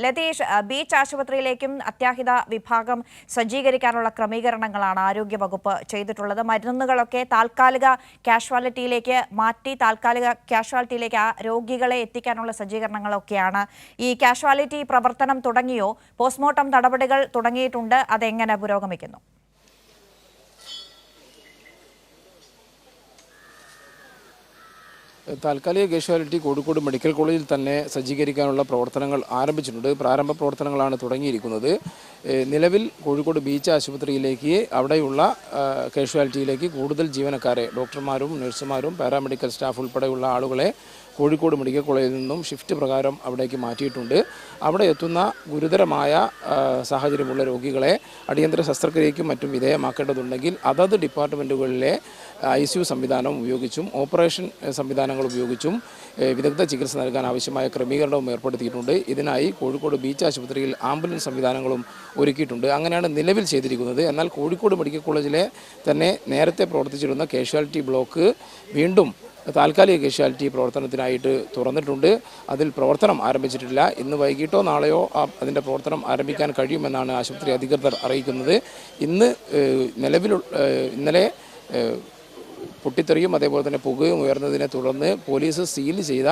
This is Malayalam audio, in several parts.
ലതീഷ്, ബീച്ച് ആശുപത്രിയിലേക്കും അത്യാഹിത വിഭാഗം സജ്ജീകരിക്കാനുള്ള ക്രമീകരണങ്ങളാണ് ആരോഗ്യവകുപ്പ് ചെയ്തിട്ടുള്ളത്. മരുന്നുകളൊക്കെ താൽക്കാലിക കാഷ്വാലിറ്റിയിലേക്ക് മാറ്റി താൽക്കാലിക കാഷ്വാലിറ്റിയിലേക്ക് ആ രോഗികളെ എത്തിക്കാനുള്ള സജ്ജീകരണങ്ങളൊക്കെയാണ്. ഈ കാഷ്വാലിറ്റി പ്രവർത്തനം തുടങ്ങിയോ? പോസ്റ്റ്മോർട്ടം നടപടികൾ തുടങ്ങിയിട്ടുണ്ട്, അതെങ്ങനെ പുരോഗമിക്കുന്നു? താൽക്കാലിക കാഷ്വാലിറ്റി കോഴിക്കോട് മെഡിക്കൽ കോളേജിൽ തന്നെ സജ്ജീകരിക്കാനുള്ള പ്രവർത്തനങ്ങൾ ആരംഭിച്ചിട്ടുണ്ട്. പ്രാരംഭ പ്രവർത്തനങ്ങളാണ് തുടങ്ങിയിരിക്കുന്നത്. നിലവിൽ കോഴിക്കോട് ബീച്ച് ആശുപത്രിയിലേക്ക് അവിടെയുള്ള കാഷ്വാലിറ്റിയിലേക്ക് കൂടുതൽ ജീവനക്കാരെ, ഡോക്ടർമാരും നഴ്സുമാരും പാരാമെഡിക്കൽ സ്റ്റാഫ് ഉൾപ്പെടെയുള്ള ആളുകളെ കോഴിക്കോട് മെഡിക്കൽ കോളേജിൽ നിന്നും ഷിഫ്റ്റ് പ്രകാരം അവിടേക്ക് മാറ്റിയിട്ടുണ്ട്. അവിടെ എത്തുന്ന ഗുരുതരമായ സാഹചര്യമുള്ള രോഗികളെ അടിയന്തര ശസ്ത്രക്രിയയ്ക്കും മറ്റും വിധേയമാക്കേണ്ടതുണ്ടെങ്കിൽ അതത് ഡിപ്പാർട്ട്മെൻറ്റുകളിലെ ICU സംവിധാനം ഉപയോഗിച്ചും ഓപ്പറേഷൻ സംവിധാനങ്ങൾ ഉപയോഗിച്ചും വിദഗ്ധ ചികിത്സ നൽകാൻ ആവശ്യമായ ക്രമീകരണവും ഏർപ്പെടുത്തിയിട്ടുണ്ട്. ഇതിനായി കോഴിക്കോട് ബീച്ച് ആശുപത്രിയിൽ ആംബുലൻസ് സംവിധാനങ്ങളും ഒരുക്കിയിട്ടുണ്ട്. അങ്ങനെയാണ് നിലവിൽ ചെയ്തിരിക്കുന്നത്. എന്നാൽ കോഴിക്കോട് മെഡിക്കൽ കോളേജിലെ തന്നെ നേരത്തെ പ്രവർത്തിച്ചിരുന്ന കാഷ്വാലിറ്റി ബ്ലോക്ക് വീണ്ടും താൽക്കാലിക കാഷ്വാലിറ്റി പ്രവർത്തനത്തിനായിട്ട് തുറന്നിട്ടുണ്ട്. അതിൽ പ്രവർത്തനം ആരംഭിച്ചിട്ടില്ല. ഇന്ന് വൈകിട്ടോ നാളെയോ അതിൻ്റെ പ്രവർത്തനം ആരംഭിക്കാൻ കഴിയുമെന്നാണ് ആശുപത്രി അധികൃതർ അറിയിക്കുന്നത്. ഇന്നലെ പൊട്ടിത്തെറിയും അതേപോലെ തന്നെ പുകയും ഉയർന്നതിനെ തുടർന്ന് പോലീസ് സീൽ ചെയ്ത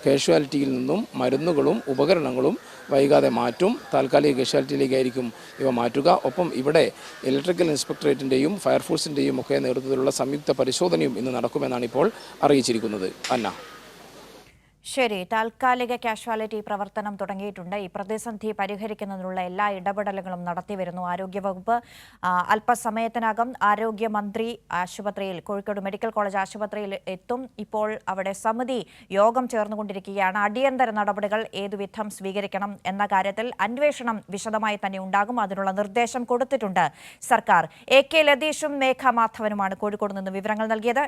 കാഷ്വാലിറ്റിയിൽ നിന്നും മരുന്നുകളും ഉപകരണങ്ങളും വൈകാതെ മാറ്റും. താൽക്കാലിക കാഷ്വാലിറ്റിയിലേക്കായിരിക്കും ഇവ മാറ്റുക. ഒപ്പം ഇവിടെ ഇലക്ട്രിക്കൽ ഇൻസ്പെക്ടറേറ്റിൻ്റെയും ഫയർഫോഴ്സിൻ്റെയും ഒക്കെ നേതൃത്വത്തിലുള്ള സംയുക്ത പരിശോധനയും ഇന്ന് നടക്കുമെന്നാണ് ഇപ്പോൾ അറിയിച്ചിരിക്കുന്നത്. അന്ന. ശരി, താൽക്കാലിക കാഷ്വാലിറ്റി പ്രവർത്തനം തുടങ്ങിയിട്ടുണ്ട്. ഈ പ്രതിസന്ധി പരിഹരിക്കുന്നതിനുള്ള എല്ലാ ഇടപെടലുകളും നടത്തിവരുന്നു ആരോഗ്യവകുപ്പ്. അല്പസമയത്തിനകം ആരോഗ്യമന്ത്രി ആശുപത്രിയിൽ, കോഴിക്കോട് മെഡിക്കൽ കോളേജ് ആശുപത്രിയിൽ എത്തും. ഇപ്പോൾ അവിടെ സമിതി യോഗം ചേർന്നുകൊണ്ടിരിക്കുകയാണ്. അടിയന്തര നടപടികൾ ഏതുവിധം സ്വീകരിക്കണം എന്ന കാര്യത്തിൽ അന്വേഷണം വിശദമായി തന്നെ ഉണ്ടാകും. അതിനുള്ള നിർദ്ദേശം കൊടുത്തിട്ടുണ്ട് സർക്കാർ. AK ലതീഷും മേഘ മാധവനുമാണ് കോഴിക്കോട് നിന്ന് വിവരങ്ങൾ നൽകിയത്.